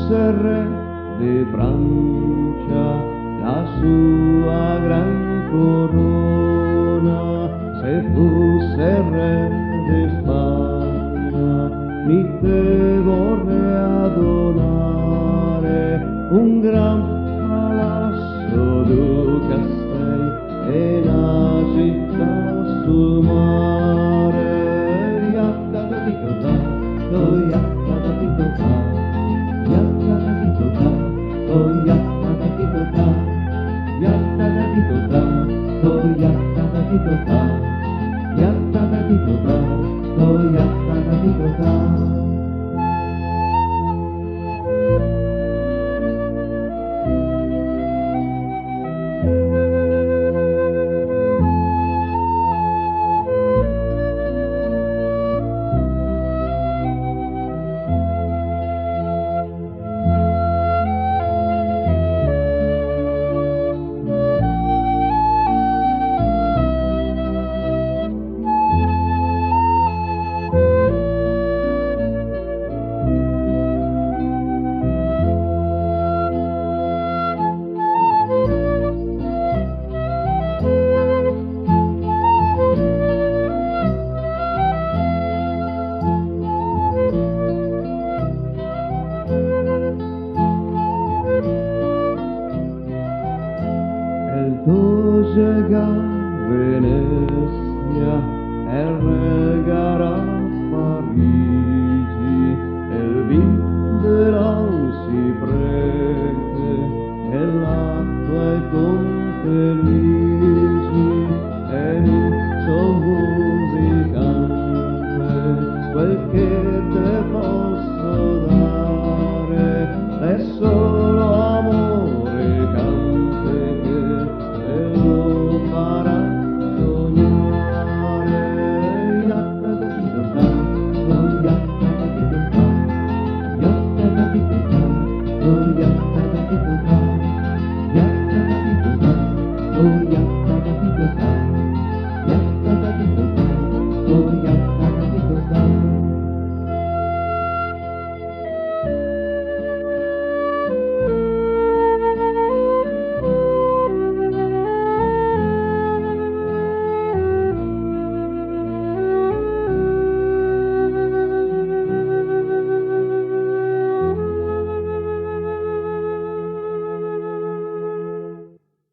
fosse re di Francia la sua gran corona, se fosse re di Spagna mi te vorrei donare un gran palazzo du Castell e una città sul mare. Yatta da titota, oh yatta da titota, yatta da titota, oh yatta da titota, yatta da titota, oh yatta da titota, yatta da titota, oh yatta da titota. Llega a Venezia e regherà a Parigi, e il